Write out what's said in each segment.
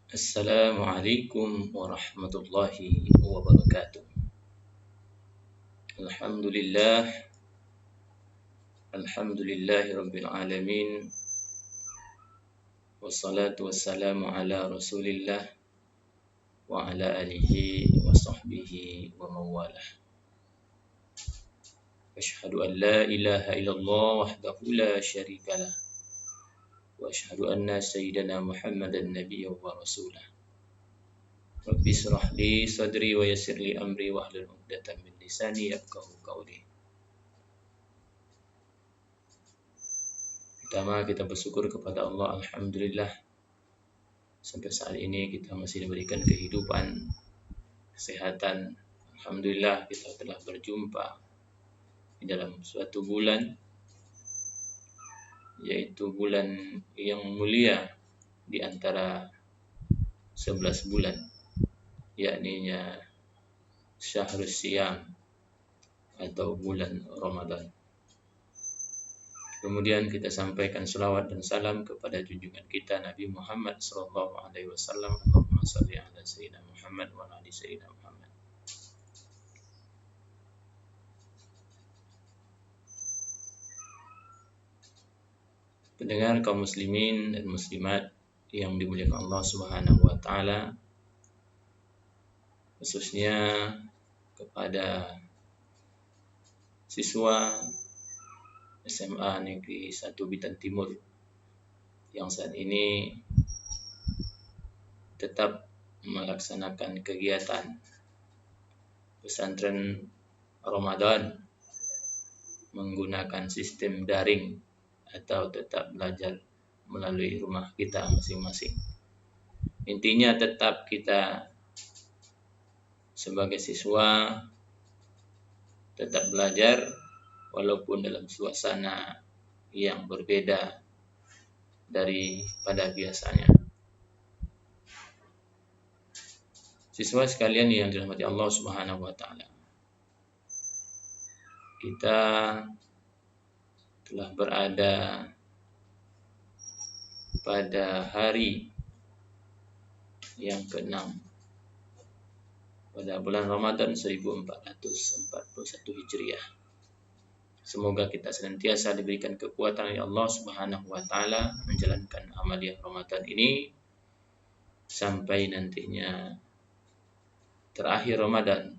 Assalamualaikum warahmatullahi wabarakatuh. Alhamdulillah, alhamdulillahi rabbil alamin. Wassalatu wassalamu ala rasulillah wa ala alihi wa sahbihi wa mawalah. Asyhadu an la ilaha illallah wahdahu la syarikalah. Wa asyhadu anna sayyidana Muhammadan nabiyyan wa rasulah. Rabbi shrah li sadri wa yassir li amri wa hlul 'uqdatam min lisani yafqahu qawli. Pertama kita bersyukur kepada Allah, alhamdulillah sampai saat ini kita masih diberikan kehidupan, kesehatan. Alhamdulillah kita telah berjumpa di dalam suatu bulan, yaitu bulan yang mulia di antara 11 bulan, yakni Syahrus Siyam atau bulan Ramadan. Kemudian kita sampaikan selawat dan salam kepada junjungan kita Nabi Muhammad sallallahu alaihi wasallam. Allahumma shalli ala sayyidina Muhammad wa ala ali sayyidina Muhammad. Pendengar kaum muslimin dan muslimat yang dimuliakan Allah Subhanahu wa taala, khususnya kepada siswa SMA Negeri 1 Bintan Timur yang saat ini tetap melaksanakan kegiatan pesantren Ramadan menggunakan sistem daring atau tetap belajar melalui rumah kita masing-masing. Intinya tetap kita sebagai siswa tetap belajar walaupun dalam suasana yang berbeda daripada biasanya. Siswa sekalian yang dirahmati Allah Subhanahu wa taala, kita telah berada pada hari yang ke-6 pada bulan Ramadan 1441 Hijriah. Semoga kita senantiasa diberikan kekuatan oleh Allah Subhanahu wa taala menjalankan amaliyah Ramadan ini sampai nantinya terakhir Ramadan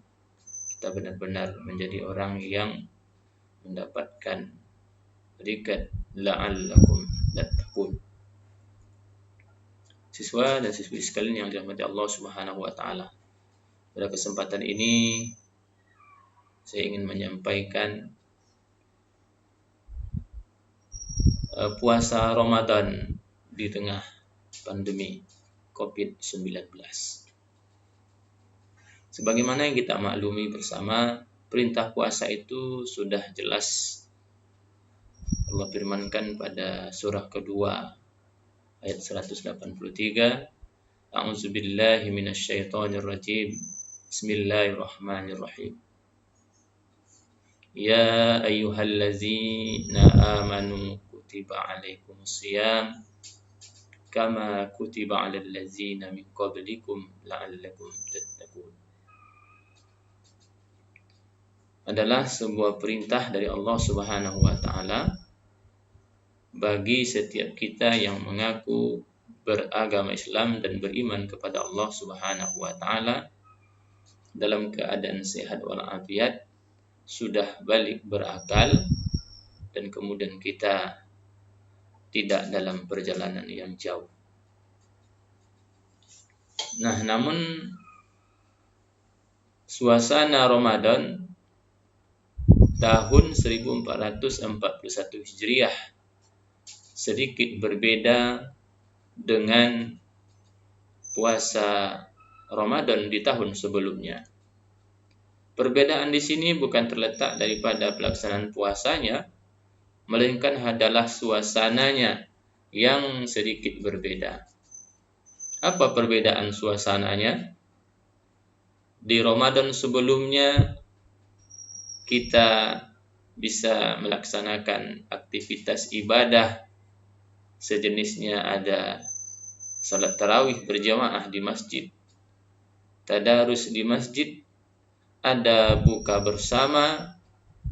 kita benar-benar menjadi orang yang mendapatkan berikat la'allakum tattaqun. Siswa dan siswi sekalian yang dirahmati Allah Subhanahu wa taala, pada kesempatan ini saya ingin menyampaikan puasa Ramadan di tengah pandemi COVID-19. Sebagaimana yang kita maklumi bersama, perintah puasa itu sudah jelas Allah firmankan pada surah kedua ayat 183, A'udzubillahi minasyaitonirrajim. Bismillahirrahmanirrahim. Ya ayyuhallazina amanu kutiba alaikumusiyam kama kutiba alal ladzina min qablikum la'allakum tattaqun. Adalah sebuah perintah dari Allah Subhanahu wa taala bagi setiap kita yang mengaku beragama Islam dan beriman kepada Allah Subhanahu wa taala dalam keadaan sehat walafiat, sudah balik berakal, dan kemudian kita tidak dalam perjalanan yang jauh. Nah, namun suasana Ramadan tahun 1441 Hijriah sedikit berbeda dengan puasa Ramadan di tahun sebelumnya. Perbedaan di sini bukan terletak daripada pelaksanaan puasanya, melainkan adalah suasananya yang sedikit berbeda. Apa perbedaan suasananya? Di Ramadan sebelumnya kita bisa melaksanakan aktivitas ibadah sejenisnya ada salat tarawih berjamaah di masjid, tadarus di masjid, ada buka bersama,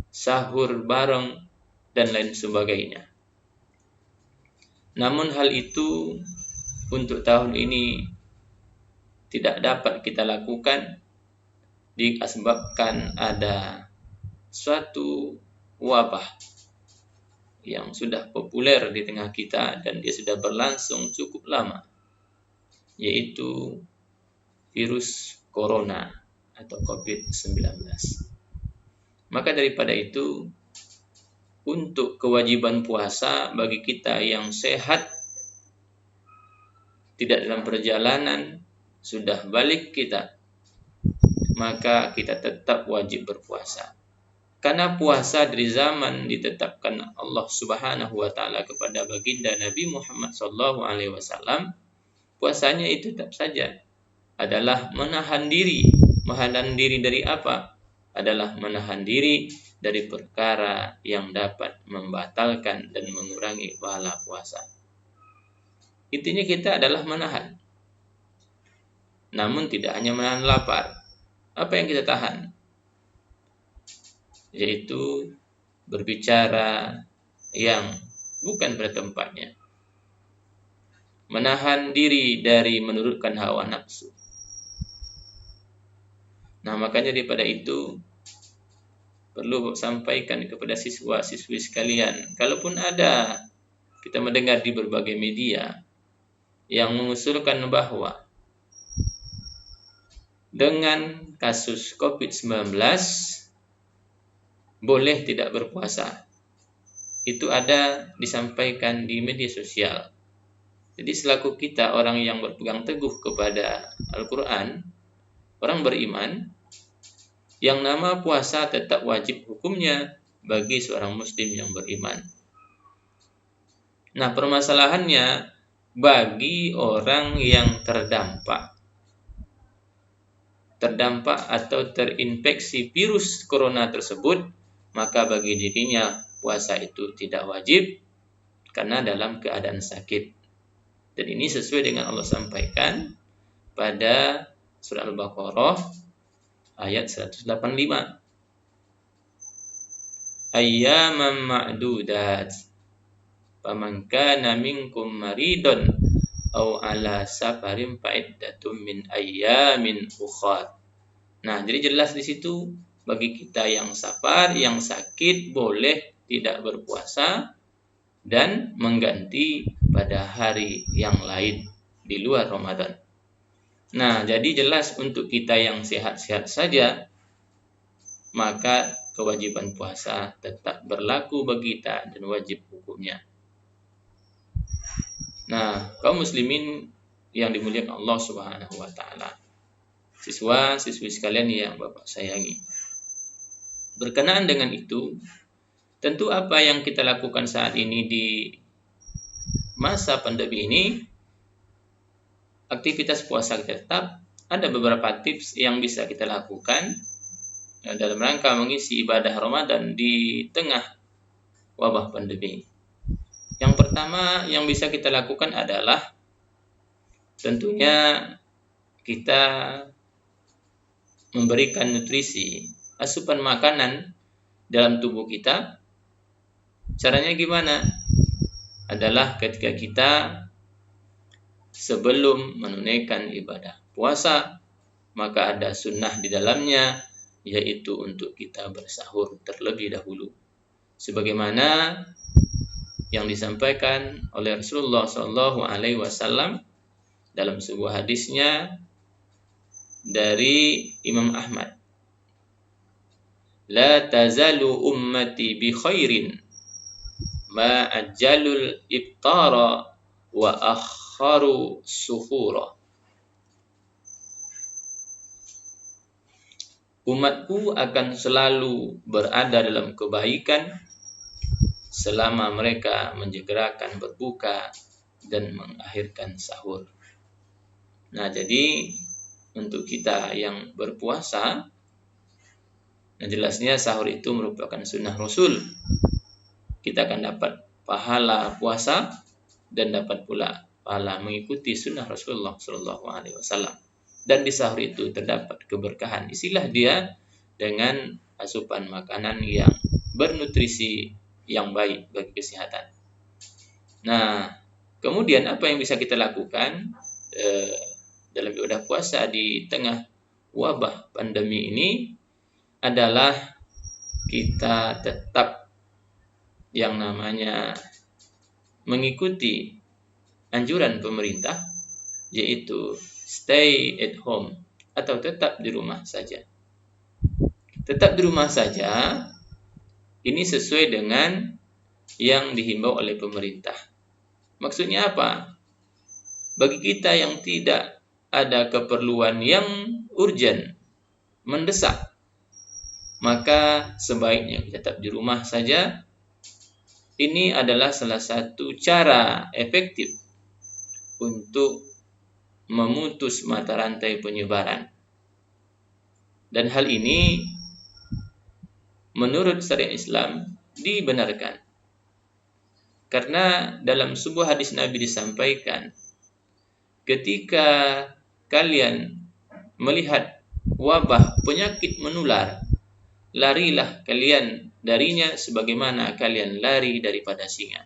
sahur bareng, dan lain sebagainya. Namun hal itu untuk tahun ini tidak dapat kita lakukan disebabkan ada suatu wabah yang sudah populer di tengah kita dan dia sudah berlangsung cukup lama, yaitu virus corona atau COVID-19. Maka daripada itu, untuk kewajiban puasa bagi kita yang sehat, tidak dalam perjalanan, sudah balik kita, maka kita tetap wajib berpuasa. Karena puasa dari zaman ditetapkan Allah Subhanahu wa taala kepada baginda Nabi Muhammad SAW, puasanya itu tetap saja adalah menahan diri. Menahan diri dari apa? Adalah menahan diri dari perkara yang dapat membatalkan dan mengurangi pahala puasa. Intinya kita adalah menahan. Namun tidak hanya menahan lapar. Apa yang kita tahan? Yaitu berbicara yang bukan pada tempatnya. Menahan diri dari menurutkan hawa nafsu. Nah, makanya daripada itu perlu sampaikan kepada siswa-siswi sekalian, kalaupun ada kita mendengar di berbagai media yang mengusulkan bahwa dengan kasus COVID-19 boleh tidak berpuasa. Itu ada disampaikan di media sosial. Jadi selaku kita orang yang berpegang teguh kepada Al-Quran, orang beriman, yang nama puasa tetap wajib hukumnya bagi seorang muslim yang beriman. Nah, permasalahannya bagi orang yang terdampak atau terinfeksi virus corona tersebut, maka bagi dirinya puasa itu tidak wajib karena dalam keadaan sakit. Dan ini sesuai dengan Allah sampaikan pada surah Al-Baqarah ayat 185. Ayyaman ma'dudat. Faman kana minkum maridun aw ala safarin fa'iddatun min ayyamin ukhar. Nah, jadi jelas di situ bagi kita yang safar, yang sakit boleh tidak berpuasa dan mengganti pada hari yang lain di luar Ramadan. Nah, jadi jelas untuk kita yang sehat-sehat saja, maka kewajiban puasa tetap berlaku bagi kita dan wajib hukumnya. Nah, kaum muslimin yang dimuliakan Allah Subhanahu wa taala, siswa-siswi sekalian yang Bapak sayangi, berkenaan dengan itu, tentu apa yang kita lakukan saat ini di masa pandemi ini, aktivitas puasa kita tetap, ada beberapa tips yang bisa kita lakukan dalam rangka mengisi ibadah Ramadan di tengah wabah pandemi. Yang pertama yang bisa kita lakukan adalah tentunya kita memberikan nutrisi, asupan makanan dalam tubuh kita. Caranya gimana? Adalah ketika kita sebelum menunaikan ibadah puasa, maka ada sunnah di dalamnya, yaitu untuk kita bersahur terlebih dahulu. Sebagaimana yang disampaikan oleh Rasulullah SAW dalam sebuah hadisnya dari Imam Ahmad. La tazalu ummati bi khairin ma ajjalul iftara wa akharu suhura. Umatku akan selalu berada dalam kebaikan selama mereka menyegerakan berbuka dan mengakhirkan sahur. Nah, jadi untuk kita yang berpuasa, nah jelasnya sahur itu merupakan sunnah Rasul. Kita akan dapat pahala puasa dan dapat pula pahala mengikuti sunnah Rasulullah Shallallahu Alaihi Wasallam. Dan di sahur itu terdapat keberkahan. Isilah dia dengan asupan makanan yang bernutrisi yang baik bagi kesehatan. Nah, kemudian apa yang bisa kita lakukan dalam ibadah puasa di tengah wabah pandemi ini adalah kita tetap yang namanya mengikuti anjuran pemerintah, yaitu stay at home atau tetap di rumah saja. Tetap di rumah saja ini sesuai dengan yang dihimbau oleh pemerintah. Maksudnya apa? Bagi kita yang tidak ada keperluan yang urgent, mendesak, maka sebaiknya kita tetap di rumah saja. Ini adalah salah satu cara efektif untuk memutus mata rantai penyebaran. Dan hal ini menurut syariat Islam dibenarkan. Karena dalam sebuah hadis Nabi disampaikan, ketika kalian melihat wabah penyakit menular, larilah kalian darinya sebagaimana kalian lari daripada singa.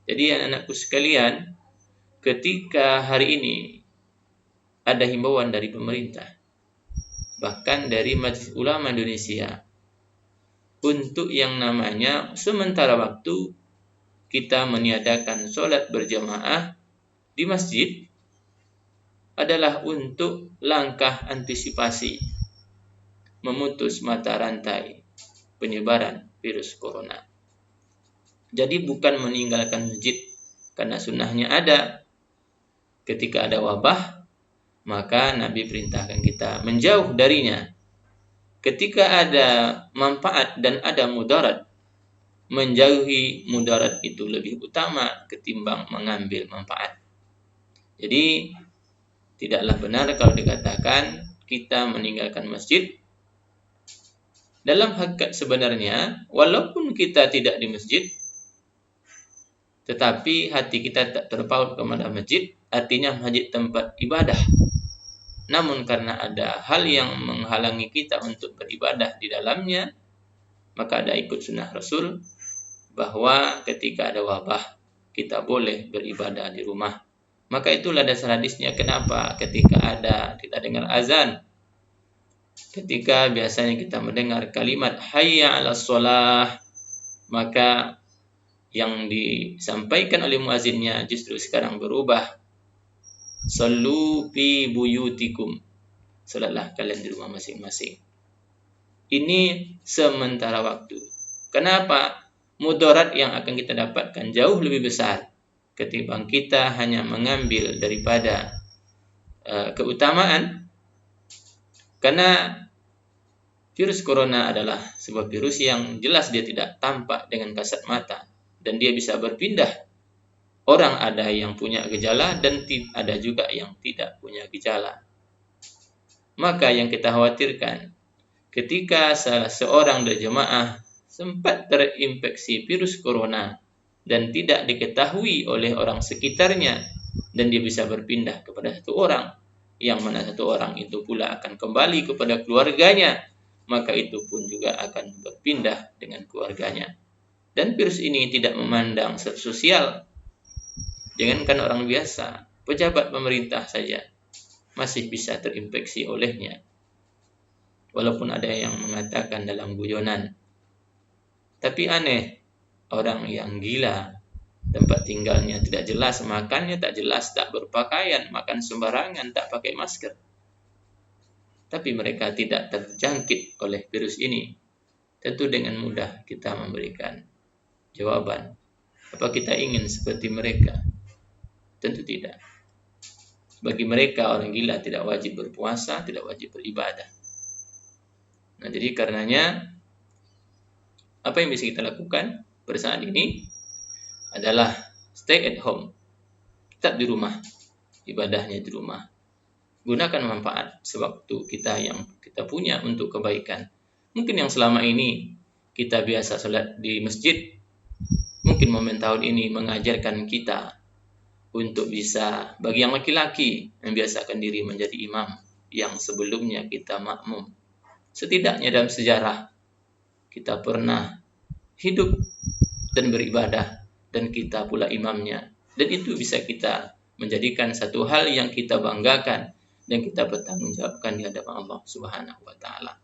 Jadi anak-anakku sekalian, ketika hari ini ada himbauan dari pemerintah, bahkan dari Majelis Ulama Indonesia, untuk yang namanya sementara waktu kita meniadakan sholat berjamaah di masjid adalah untuk langkah antisipasi memutus mata rantai penyebaran virus corona. Jadi bukan meninggalkan masjid karena sunnahnya ada. Ketika ada wabah, maka Nabi perintahkan kita menjauh darinya. Ketika ada manfaat dan ada mudarat, menjauhi mudarat itu lebih utama ketimbang mengambil manfaat. Jadi tidaklah benar kalau dikatakan kita meninggalkan masjid. Dalam hakikat sebenarnya, walaupun kita tidak di masjid, tetapi hati kita tak terpaut kepada masjid, artinya masjid tempat ibadah. Namun karena ada hal yang menghalangi kita untuk beribadah di dalamnya, maka ada ikut sunnah Rasul bahwa ketika ada wabah kita boleh beribadah di rumah. Maka itulah dasar hadisnya kenapa ketika kita dengar azan, ketika biasanya kita mendengar kalimat hayya 'alas shalah, maka yang disampaikan oleh muazzinnya justru sekarang berubah. Sallu fi buyutikum. Salatlah kalian di rumah masing-masing. Ini sementara waktu. Kenapa? Mudarat yang akan kita dapatkan jauh lebih besar ketimbang kita hanya mengambil daripada keutamaan. Karena virus corona adalah sebuah virus yang jelas dia tidak tampak dengan kasat mata dan dia bisa berpindah. Orang ada yang punya gejala dan ada juga yang tidak punya gejala. Maka yang kita khawatirkan ketika salah seorang dari jemaah sempat terinfeksi virus corona dan tidak diketahui oleh orang sekitarnya dan dia bisa berpindah kepada satu orang, yang mana satu orang itu pula akan kembali kepada keluarganya, maka itu pun juga akan berpindah dengan keluarganya. Dan virus ini tidak memandang sosial. Jangankan orang biasa, pejabat pemerintah saja masih bisa terinfeksi olehnya. Walaupun ada yang mengatakan dalam guyonan. Tapi aneh, orang yang gila, tempat tinggalnya tidak jelas, makannya tak jelas, tak berpakaian, makan sembarangan, tak pakai masker. Tapi mereka tidak terjangkit oleh virus ini. Tentu dengan mudah kita memberikan jawaban. Apa kita ingin seperti mereka? Tentu tidak. Bagi mereka orang gila tidak wajib berpuasa, tidak wajib beribadah. Nah, jadi karenanya apa yang bisa kita lakukan pada saat ini adalah stay at home. Tetap di rumah. Ibadahnya di rumah. Gunakan manfaat sewaktu kita yang kita punya untuk kebaikan. Mungkin yang selama ini kita biasa sholat di masjid, mungkin momen tahun ini mengajarkan kita untuk bisa bagi yang laki-laki membiasakan diri menjadi imam yang sebelumnya kita makmum. Setidaknya dalam sejarah kita pernah hidup dan beribadah dan kita pula imamnya. Dan itu bisa kita menjadikan satu hal yang kita banggakan dan kita bertanggungjawabkan di hadapan Allah Subhanahu wa taala.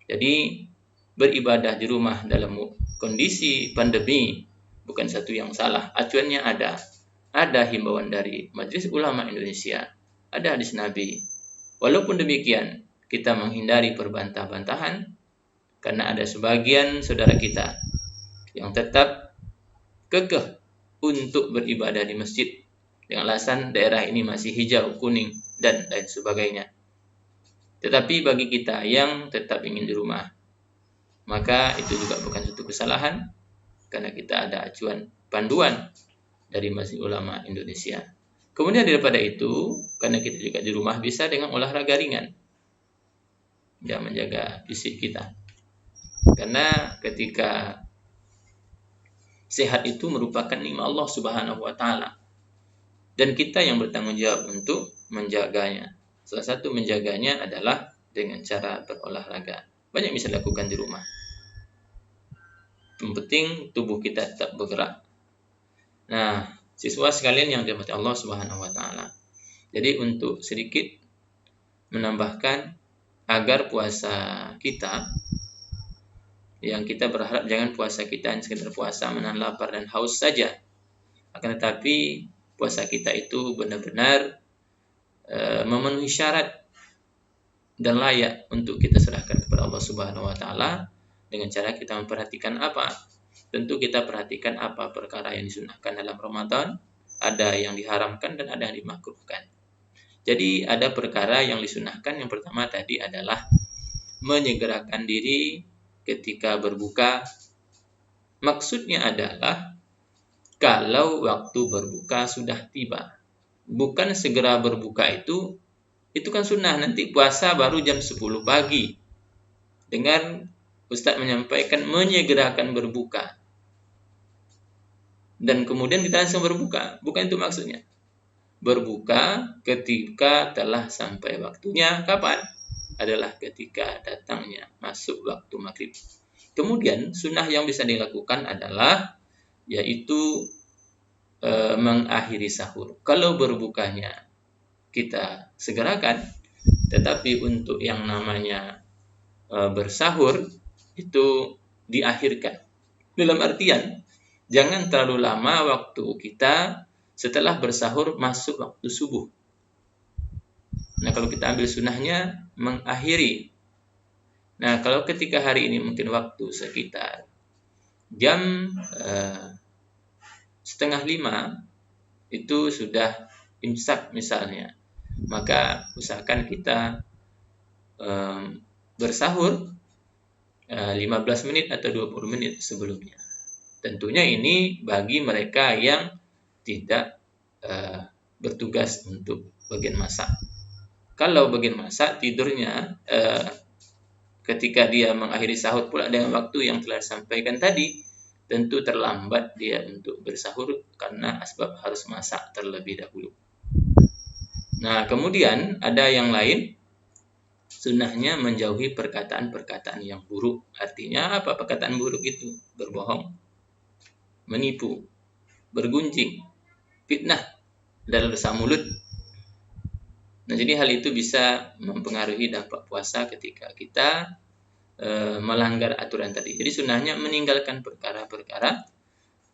Jadi beribadah di rumah dalam kondisi pandemi bukan satu yang salah. Acuannya ada. Ada himbauan dari Majelis Ulama Indonesia, ada hadis Nabi. Walaupun demikian, kita menghindari perbantah-bantahan karena ada sebagian saudara kita yang tetap kekeh untuk beribadah di masjid dengan alasan daerah ini masih hijau, kuning, dan lain sebagainya. Tetapi bagi kita yang tetap ingin di rumah, maka itu juga bukan suatu kesalahan karena kita ada acuan panduan dari Majelis Ulama Indonesia. Kemudian daripada itu, karena kita juga di rumah bisa dengan olahraga ringan, ya menjaga fisik kita. Karena ketika sehat itu merupakan nikmat Allah Subhanahu wa taala. Dan kita yang bertanggung jawab untuk menjaganya. Salah satu menjaganya adalah dengan cara berolahraga. Banyak bisa dilakukan di rumah. Yang penting tubuh kita tetap bergerak. Nah, siswa sekalian yang dirahmati Allah Subhanahu wa taala. Jadi untuk sedikit menambahkan agar puasa kita, yang kita berharap jangan puasa kita hanya sekedar puasa menahan lapar dan haus saja. Akan tetapi puasa kita itu benar-benar memenuhi syarat dan layak untuk kita serahkan kepada Allah Subhanahu wa taala dengan cara kita memperhatikan apa? Tentu kita perhatikan apa perkara yang disunahkan dalam Ramadan, ada yang diharamkan dan ada yang dimakruhkan. Jadi ada perkara yang disunahkan, yang pertama tadi adalah menyegerakan diri ketika berbuka. Maksudnya adalah kalau waktu berbuka sudah tiba. Bukan segera berbuka itu kan sunnah, nanti puasa baru jam 10 pagi. Dengar Ustaz menyampaikan menyegerakan berbuka. Dan kemudian kita langsung berbuka. Bukan itu maksudnya. Berbuka ketika telah sampai waktunya. Kapan? Adalah ketika datangnya masuk waktu maghrib. Kemudian sunnah yang bisa dilakukan adalah yaitu mengakhiri sahur. Kalau berbukanya kita segerakan, tetapi untuk yang namanya bersahur itu diakhirkan. Dalam artian jangan terlalu lama waktu kita setelah bersahur masuk waktu subuh. Nah, kalau kita ambil sunnahnya mengakhiri. Nah, kalau ketika hari ini mungkin waktu sekitar jam 4:30 itu sudah imsak misalnya, maka usahakan kita bersahur 15 menit atau 20 menit sebelumnya. Tentunya ini bagi mereka yang tidak bertugas untuk bagian masak. Kalau bagian masak tidurnya ketika dia mengakhiri sahur pula dengan waktu yang telah disampaikan tadi, tentu terlambat dia untuk bersahur karena asbab harus masak terlebih dahulu. Nah, kemudian ada yang lain, sunnahnya menjauhi perkataan-perkataan yang buruk. Artinya apa perkataan buruk itu? Berbohong, menipu, bergunjing, fitnah, dan dosa mulut. Nah, jadi hal itu bisa mempengaruhi dampak puasa ketika kita melanggar aturan tadi. Jadi sunnahnya meninggalkan perkara-perkara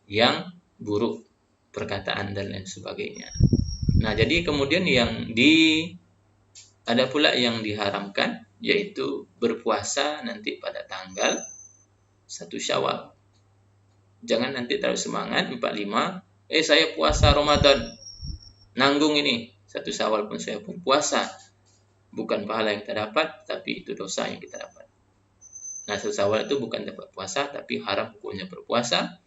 yang buruk, perkataan dan lain sebagainya. Nah, jadi kemudian ada pula yang diharamkan, yaitu berpuasa nanti pada tanggal 1 Syawal. Jangan nanti terlalu semangat 45, saya puasa Ramadan, nanggung ini 1 Syawal pun saya berpuasa. Bukan pahala yang kita dapat, tapi itu dosa yang kita dapat. Nah, 1 Syawal itu bukan dapat puasa, tapi haram hukumnya berpuasa.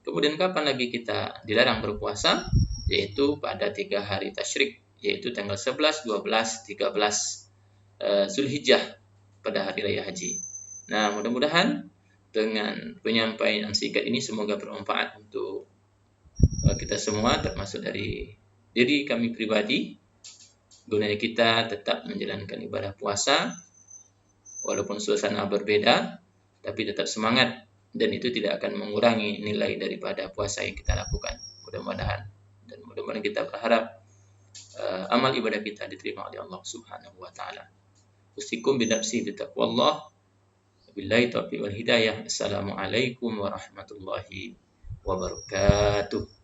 Kemudian kapan lagi kita dilarang berpuasa? Yaitu pada 3 hari tasyrik, yaitu tanggal 11, 12, 13 Zulhijjah pada hari raya haji. Nah, mudah-mudahan dengan penyampaian yang singkat ini semoga bermanfaat untuk kita semua, termasuk dari diri kami pribadi, gunanya kita tetap menjalankan ibadah puasa walaupun suasana berbeda, tapi tetap semangat, dan itu tidak akan mengurangi nilai daripada puasa yang kita lakukan. Mudah-mudahan kita berharap amal ibadah kita diterima oleh Allah Subhanahu wa taala. Usikum bi nafsi bi taqwallah. Billahi taufiq wal hidayah. Assalamualaikum warahmatullahi wabarakatuh.